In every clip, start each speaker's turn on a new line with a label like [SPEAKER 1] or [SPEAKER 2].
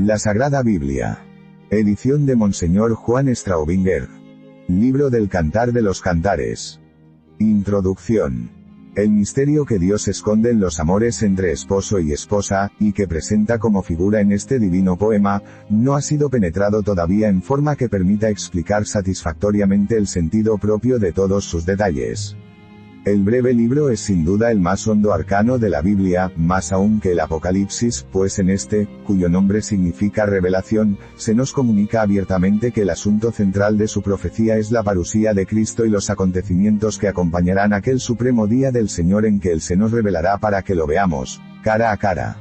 [SPEAKER 1] La Sagrada Biblia. Edición de Monseñor Juan Straubinger. Libro del Cantar de los Cantares. Introducción. El misterio que Dios esconde en los amores entre esposo y esposa, y que presenta como figura en este divino poema, no ha sido penetrado todavía en forma que permita explicar satisfactoriamente el sentido propio de todos sus detalles. El breve libro es sin duda el más hondo arcano de la Biblia, más aún que el Apocalipsis, pues en este, cuyo nombre significa revelación, se nos comunica abiertamente que el asunto central de su profecía es la parusía de Cristo y los acontecimientos que acompañarán aquel supremo día del Señor en que Él se nos revelará para que lo veamos, cara a cara.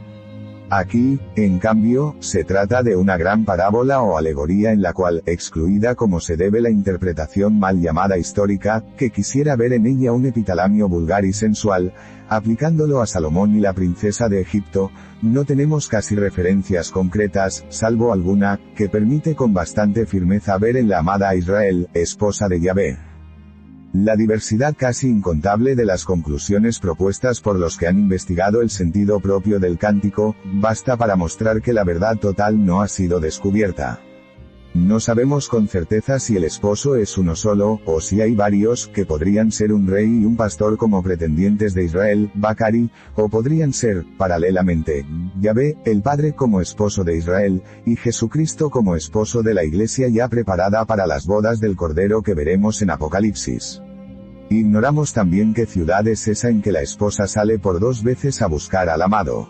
[SPEAKER 1] Aquí, en cambio, se trata de una gran parábola o alegoría en la cual, excluida como se debe la interpretación mal llamada histórica, que quisiera ver en ella un epitalamio vulgar y sensual, aplicándolo a Salomón y la princesa de Egipto, no tenemos casi referencias concretas, salvo alguna, que permite con bastante firmeza ver en la amada Israel, esposa de Yahvé. La diversidad casi incontable de las conclusiones propuestas por los que han investigado el sentido propio del cántico, basta para mostrar que la verdad total no ha sido descubierta. No sabemos con certeza si el esposo es uno solo, o si hay varios, que podrían ser un rey y un pastor como pretendientes de Israel, Bacari, o podrían ser, paralelamente, Yahvé, el Padre como esposo de Israel, y Jesucristo como esposo de la Iglesia ya preparada para las bodas del Cordero que veremos en Apocalipsis. Ignoramos también qué ciudad es esa en que la esposa sale por 2 veces a buscar al amado.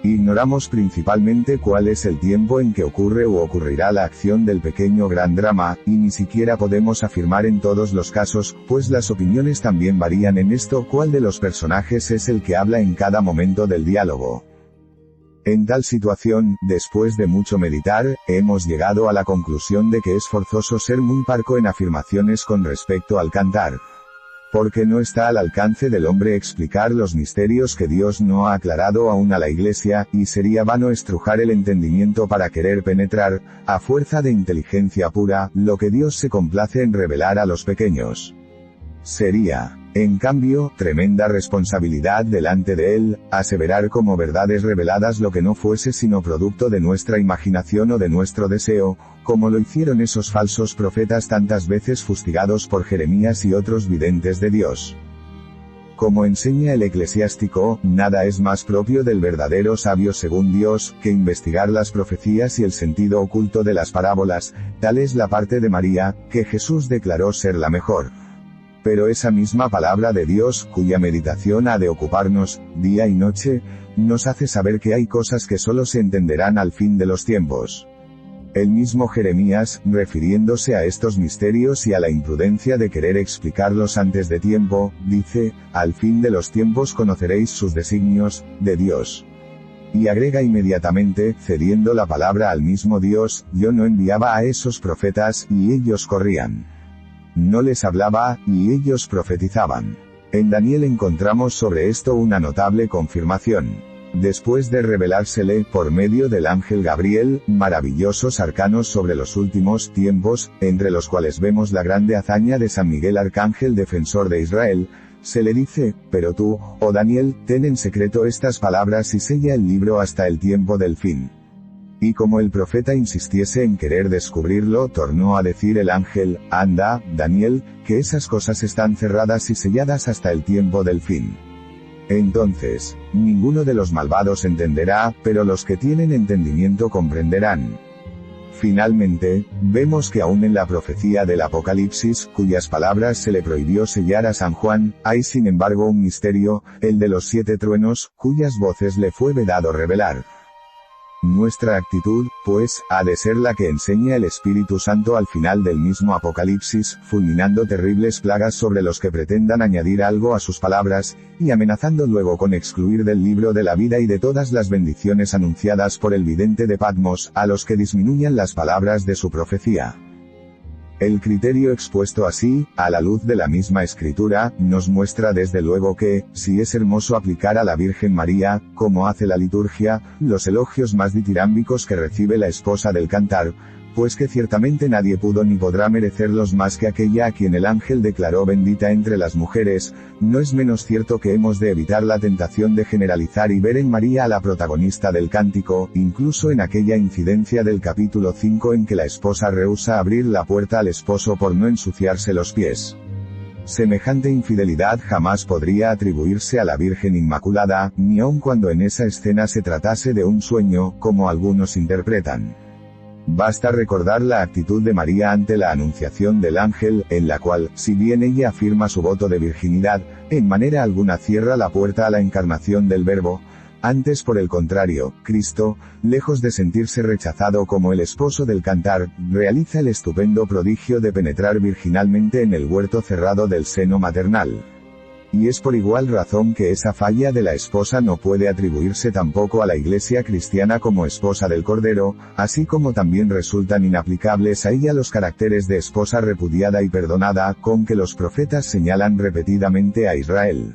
[SPEAKER 1] Ignoramos principalmente cuál es el tiempo en que ocurre o ocurrirá la acción del pequeño gran drama, y ni siquiera podemos afirmar en todos los casos, pues las opiniones también varían en esto cuál de los personajes es el que habla en cada momento del diálogo. En tal situación, después de mucho meditar, hemos llegado a la conclusión de que es forzoso ser muy parco en afirmaciones con respecto al cantar. Porque no está al alcance del hombre explicar los misterios que Dios no ha aclarado aún a la Iglesia, y sería vano estrujar el entendimiento para querer penetrar, a fuerza de inteligencia pura, lo que Dios se complace en revelar a los pequeños. Sería, en cambio, tremenda responsabilidad delante de Él, aseverar como verdades reveladas lo que no fuese sino producto de nuestra imaginación o de nuestro deseo, como lo hicieron esos falsos profetas tantas veces fustigados por Jeremías y otros videntes de Dios. Como enseña el eclesiástico, nada es más propio del verdadero sabio según Dios, que investigar las profecías y el sentido oculto de las parábolas, tal es la parte de María, que Jesús declaró ser la mejor. Pero esa misma palabra de Dios, cuya meditación ha de ocuparnos, día y noche, nos hace saber que hay cosas que solo se entenderán al fin de los tiempos. El mismo Jeremías, refiriéndose a estos misterios y a la imprudencia de querer explicarlos antes de tiempo, dice, al fin de los tiempos conoceréis sus designios, de Dios. Y agrega inmediatamente, cediendo la palabra al mismo Dios, yo no enviaba a esos profetas, y ellos corrían. No les hablaba, y ellos profetizaban. En Daniel encontramos sobre esto una notable confirmación. Después de revelársele, por medio del ángel Gabriel, maravillosos arcanos sobre los últimos tiempos, entre los cuales vemos la grande hazaña de San Miguel Arcángel defensor de Israel, se le dice, pero tú, oh Daniel, ten en secreto estas palabras y sella el libro hasta el tiempo del fin. Y como el profeta insistiese en querer descubrirlo, tornó a decir el ángel, anda, Daniel, que esas cosas están cerradas y selladas hasta el tiempo del fin. Entonces, ninguno de los malvados entenderá, pero los que tienen entendimiento comprenderán. Finalmente, vemos que aún en la profecía del Apocalipsis, cuyas palabras se le prohibió sellar a San Juan, hay sin embargo un misterio, el de los 7 truenos, cuyas voces le fue vedado revelar. Nuestra actitud, pues, ha de ser la que enseña el Espíritu Santo al final del mismo Apocalipsis, fulminando terribles plagas sobre los que pretendan añadir algo a sus palabras, y amenazando luego con excluir del libro de la vida y de todas las bendiciones anunciadas por el vidente de Patmos, a los que disminuyan las palabras de su profecía. El criterio expuesto así, a la luz de la misma Escritura, nos muestra desde luego que, si es hermoso aplicar a la Virgen María, como hace la liturgia, los elogios más ditirámbicos que recibe la esposa del cantar, pues que ciertamente nadie pudo ni podrá merecerlos más que aquella a quien el ángel declaró bendita entre las mujeres, no es menos cierto que hemos de evitar la tentación de generalizar y ver en María a la protagonista del cántico, incluso en aquella incidencia del capítulo 5 en que la esposa rehúsa abrir la puerta al esposo por no ensuciarse los pies. Semejante infidelidad jamás podría atribuirse a la Virgen Inmaculada, ni aun cuando en esa escena se tratase de un sueño, como algunos interpretan. Basta recordar la actitud de María ante la anunciación del ángel, en la cual, si bien ella afirma su voto de virginidad, en manera alguna cierra la puerta a la encarnación del Verbo. Antes, por el contrario, Cristo, lejos de sentirse rechazado como el esposo del cantar, realiza el estupendo prodigio de penetrar virginalmente en el huerto cerrado del seno maternal. Y es por igual razón que esa falla de la esposa no puede atribuirse tampoco a la Iglesia cristiana como esposa del Cordero, así como también resultan inaplicables a ella los caracteres de esposa repudiada y perdonada, con que los profetas señalan repetidamente a Israel.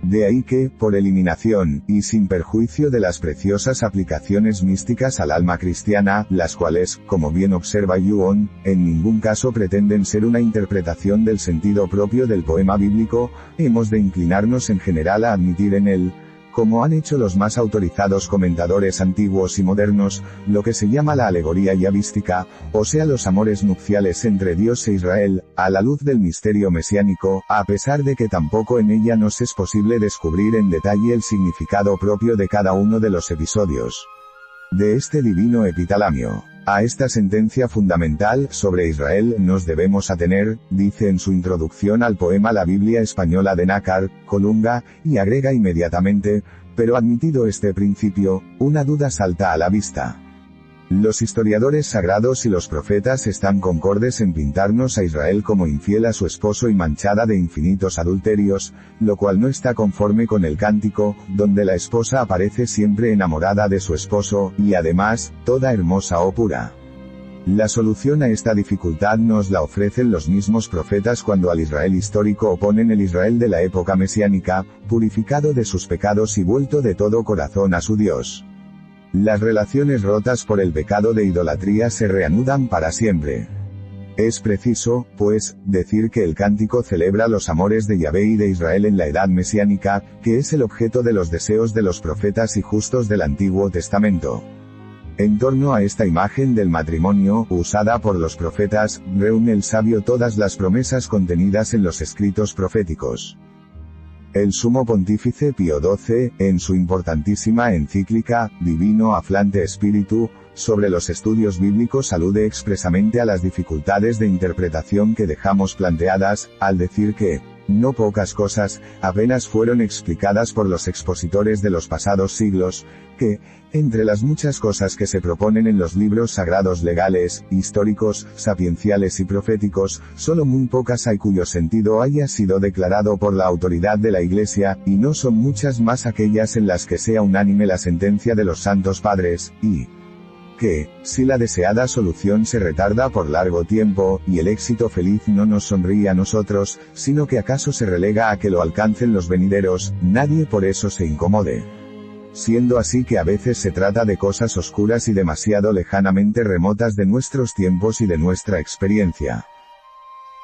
[SPEAKER 1] De ahí que, por eliminación, y sin perjuicio de las preciosas aplicaciones místicas al alma cristiana, las cuales, como bien observa Yuon, en ningún caso pretenden ser una interpretación del sentido propio del poema bíblico, hemos de inclinarnos en general a admitir en él, como han hecho los más autorizados comentadores antiguos y modernos, lo que se llama la alegoría yavística, o sea los amores nupciales entre Dios e Israel, a la luz del misterio mesiánico, a pesar de que tampoco en ella nos es posible descubrir en detalle el significado propio de cada uno de los episodios de este divino epitalamio. A esta sentencia fundamental sobre Israel nos debemos atener, dice en su introducción al poema la Biblia española de Nácar, Colunga, y agrega inmediatamente, pero admitido este principio, una duda salta a la vista. Los historiadores sagrados y los profetas están concordes en pintarnos a Israel como infiel a su esposo y manchada de infinitos adulterios, lo cual no está conforme con el cántico, donde la esposa aparece siempre enamorada de su esposo, y además, toda hermosa o pura. La solución a esta dificultad nos la ofrecen los mismos profetas cuando al Israel histórico oponen el Israel de la época mesiánica, purificado de sus pecados y vuelto de todo corazón a su Dios. Las relaciones rotas por el pecado de idolatría se reanudan para siempre. Es preciso, pues, decir que el cántico celebra los amores de Yahvé y de Israel en la edad mesiánica, que es el objeto de los deseos de los profetas y justos del Antiguo Testamento. En torno a esta imagen del matrimonio, usada por los profetas, reúne el sabio todas las promesas contenidas en los escritos proféticos. El sumo pontífice Pío XII, en su importantísima encíclica, Divino Aflante Spiritu, sobre los estudios bíblicos alude expresamente a las dificultades de interpretación que dejamos planteadas, al decir que, no pocas cosas, apenas fueron explicadas por los expositores de los pasados siglos, que, entre las muchas cosas que se proponen en los libros sagrados legales, históricos, sapienciales y proféticos, solo muy pocas hay cuyo sentido haya sido declarado por la autoridad de la Iglesia, y no son muchas más aquellas en las que sea unánime la sentencia de los santos padres, y que, si la deseada solución se retarda por largo tiempo, y el éxito feliz no nos sonríe a nosotros, sino que acaso se relega a que lo alcancen los venideros, nadie por eso se incomode. Siendo así que a veces se trata de cosas oscuras y demasiado lejanamente remotas de nuestros tiempos y de nuestra experiencia.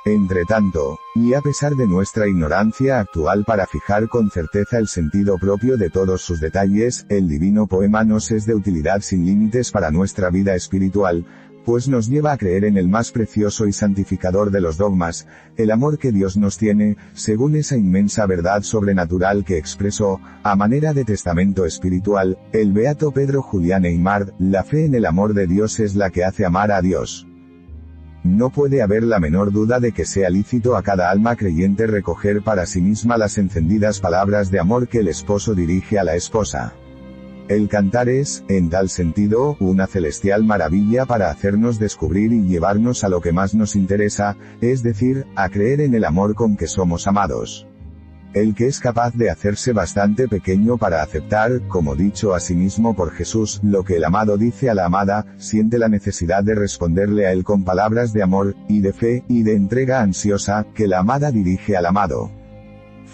[SPEAKER 1] Entretanto, y a pesar de nuestra ignorancia actual para fijar con certeza el sentido propio de todos sus detalles, el divino poema nos es de utilidad sin límites para nuestra vida espiritual, pues nos lleva a creer en el más precioso y santificador de los dogmas, el amor que Dios nos tiene, según esa inmensa verdad sobrenatural que expresó, a manera de testamento espiritual, el beato Pedro Julián Eymard: la fe en el amor de Dios es la que hace amar a Dios. No puede haber la menor duda de que sea lícito a cada alma creyente recoger para sí misma las encendidas palabras de amor que el esposo dirige a la esposa. El cantar es, en tal sentido, una celestial maravilla para hacernos descubrir y llevarnos a lo que más nos interesa, es decir, a creer en el amor con que somos amados. El que es capaz de hacerse bastante pequeño para aceptar, como dicho asimismo por Jesús, lo que el amado dice a la amada, siente la necesidad de responderle a él con palabras de amor, y de fe, y de entrega ansiosa, que la amada dirige al amado.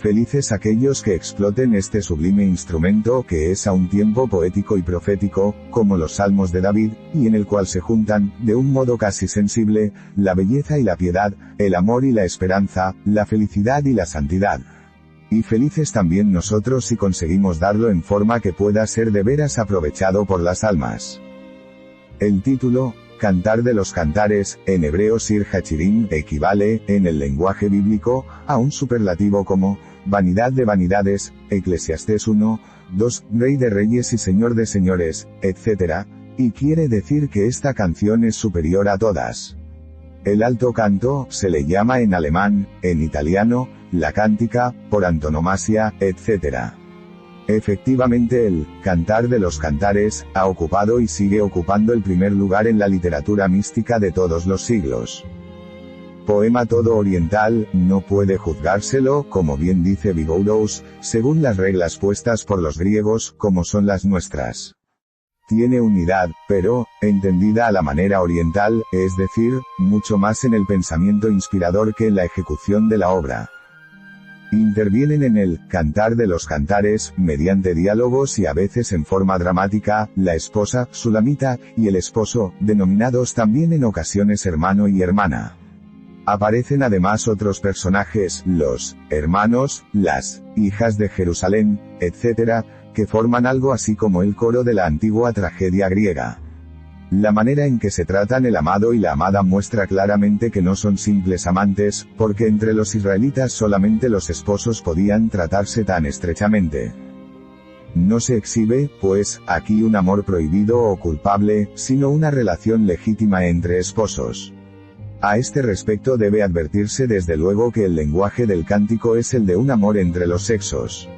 [SPEAKER 1] Felices aquellos que exploten este sublime instrumento que es a un tiempo poético y profético, como los salmos de David, y en el cual se juntan, de un modo casi sensible, la belleza y la piedad, el amor y la esperanza, la felicidad y la santidad. Y felices también nosotros si conseguimos darlo en forma que pueda ser de veras aprovechado por las almas. El título, Cantar de los Cantares, en hebreo Sir Hachirim, equivale, en el lenguaje bíblico, a un superlativo como, vanidad de vanidades, Eclesiastés 1, 2, Rey de reyes y Señor de señores, etc., y quiere decir que esta canción es superior a todas. El alto canto, se le llama en alemán, en italiano, la cántica, por antonomasia, etc. Efectivamente el Cantar de los Cantares ha ocupado y sigue ocupando el primer lugar en la literatura mística de todos los siglos. Poema todo oriental, no puede juzgárselo, como bien dice Vigouroux, según las reglas puestas por los griegos, como son las nuestras. Tiene unidad, pero, entendida a la manera oriental, es decir, mucho más en el pensamiento inspirador que en la ejecución de la obra. Intervienen en el Cantar de los Cantares, mediante diálogos y a veces en forma dramática, la esposa, Sulamita, y el esposo, denominados también en ocasiones hermano y hermana. Aparecen además otros personajes, los hermanos, las hijas de Jerusalén, etc., que forman algo así como el coro de la antigua tragedia griega. La manera en que se tratan el amado y la amada muestra claramente que no son simples amantes, porque entre los israelitas solamente los esposos podían tratarse tan estrechamente. No se exhibe, pues, aquí un amor prohibido o culpable, sino una relación legítima entre esposos. A este respecto debe advertirse desde luego que el lenguaje del cántico es el de un amor entre los sexos.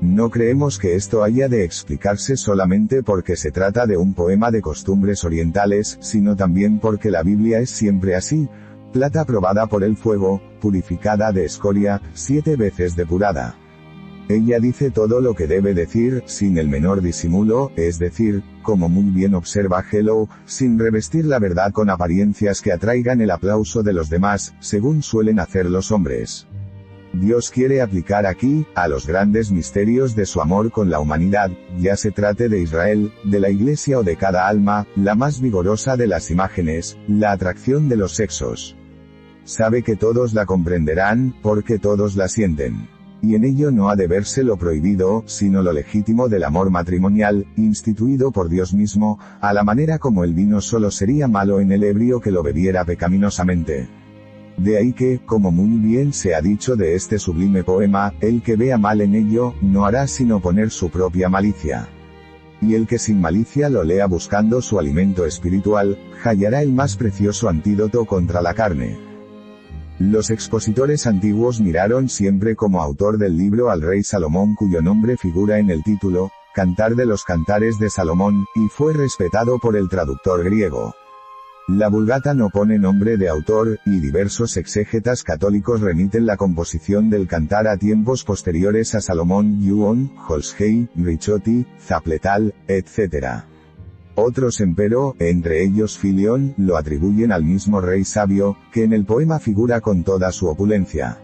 [SPEAKER 1] No creemos que esto haya de explicarse solamente porque se trata de un poema de costumbres orientales, sino también porque la Biblia es siempre así, plata probada por el fuego, purificada de escoria, 7 veces depurada. Ella dice todo lo que debe decir, sin el menor disimulo, es decir, como muy bien observa Hello, sin revestir la verdad con apariencias que atraigan el aplauso de los demás, según suelen hacer los hombres. Dios quiere aplicar aquí, a los grandes misterios de su amor con la humanidad, ya se trate de Israel, de la Iglesia o de cada alma, la más vigorosa de las imágenes, la atracción de los sexos. Sabe que todos la comprenderán, porque todos la sienten. Y en ello no ha de verse lo prohibido, sino lo legítimo del amor matrimonial, instituido por Dios mismo, a la manera como el vino solo sería malo en el ebrio que lo bebiera pecaminosamente. De ahí que, como muy bien se ha dicho de este sublime poema, el que vea mal en ello, no hará sino poner su propia malicia. Y el que sin malicia lo lea buscando su alimento espiritual, hallará el más precioso antídoto contra la carne. Los expositores antiguos miraron siempre como autor del libro al rey Salomón cuyo nombre figura en el título, Cantar de los Cantares de Salomón, y fue respetado por el traductor griego. La Vulgata no pone nombre de autor, y diversos exégetas católicos remiten la composición del cantar a tiempos posteriores a Salomón, Yuon, Holshey, Ricciotti, Zapletal, etc. Otros empero, entre ellos Filión, lo atribuyen al mismo rey sabio, que en el poema figura con toda su opulencia.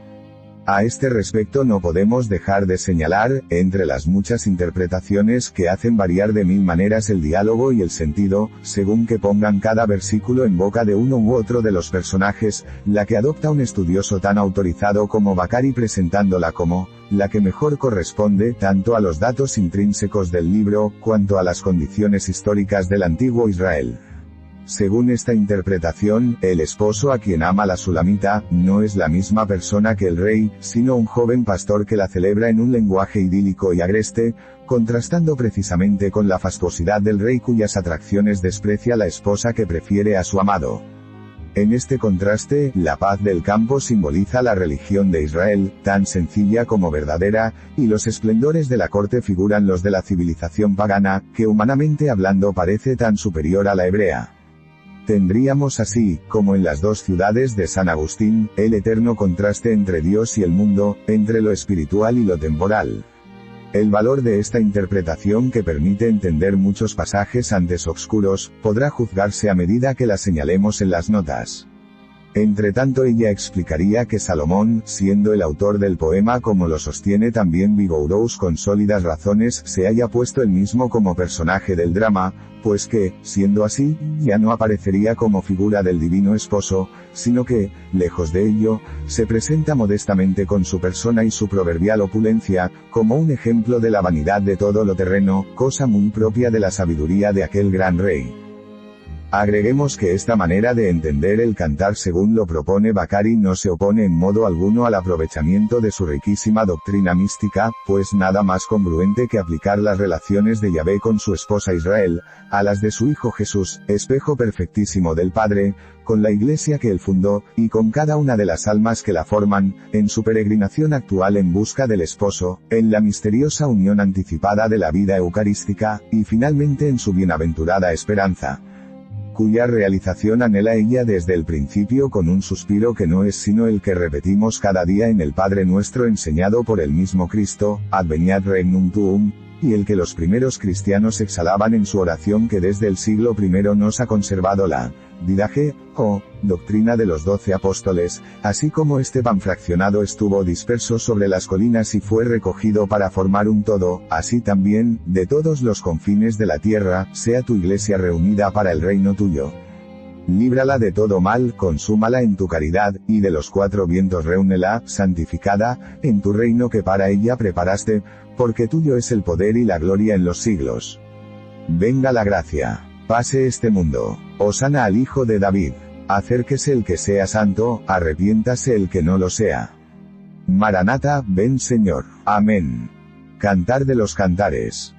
[SPEAKER 1] A este respecto no podemos dejar de señalar, entre las muchas interpretaciones que hacen variar de 1000 maneras el diálogo y el sentido, según que pongan cada versículo en boca de uno u otro de los personajes, la que adopta un estudioso tan autorizado como Bacari presentándola como, la que mejor corresponde tanto a los datos intrínsecos del libro, cuanto a las condiciones históricas del antiguo Israel. Según esta interpretación, el esposo a quien ama la Sulamita, no es la misma persona que el rey, sino un joven pastor que la celebra en un lenguaje idílico y agreste, contrastando precisamente con la fastuosidad del rey cuyas atracciones desprecia la esposa que prefiere a su amado. En este contraste, la paz del campo simboliza la religión de Israel, tan sencilla como verdadera, y los esplendores de la corte figuran los de la civilización pagana, que humanamente hablando parece tan superior a la hebrea. Tendríamos así, como en las dos ciudades de San Agustín, el eterno contraste entre Dios y el mundo, entre lo espiritual y lo temporal. El valor de esta interpretación que permite entender muchos pasajes antes obscuros, podrá juzgarse a medida que la señalemos en las notas. Entretanto ella explicaría que Salomón, siendo el autor del poema como lo sostiene también Vigouroux con sólidas razones, se haya puesto él mismo como personaje del drama, pues que, siendo así, ya no aparecería como figura del divino esposo, sino que, lejos de ello, se presenta modestamente con su persona y su proverbial opulencia, como un ejemplo de la vanidad de todo lo terreno, cosa muy propia de la sabiduría de aquel gran rey. Agreguemos que esta manera de entender el cantar según lo propone Bacari no se opone en modo alguno al aprovechamiento de su riquísima doctrina mística, pues nada más congruente que aplicar las relaciones de Yahvé con su esposa Israel, a las de su Hijo Jesús, espejo perfectísimo del Padre, con la Iglesia que él fundó, y con cada una de las almas que la forman, en su peregrinación actual en busca del esposo, en la misteriosa unión anticipada de la vida eucarística, y finalmente en su bienaventurada esperanza, cuya realización anhela ella desde el principio con un suspiro que no es sino el que repetimos cada día en el Padre Nuestro enseñado por el mismo Cristo, Adveniat regnum tuum, y el que los primeros cristianos exhalaban en su oración que desde el siglo I nos ha conservado la Didache, o doctrina de los 12 apóstoles, así como este pan fraccionado estuvo disperso sobre las colinas y fue recogido para formar un todo, así también, de todos los confines de la tierra, sea tu iglesia reunida para el reino tuyo. Líbrala de todo mal, consúmala en tu caridad, y de los 4 vientos reúnela, santificada, en tu reino que para ella preparaste, porque tuyo es el poder y la gloria en los siglos. Venga la gracia. Pase este mundo. Hosana al Hijo de David. Acérquese el que sea santo, arrepiéntase el que no lo sea. Maranata, ven Señor. Amén. Cantar de los Cantares.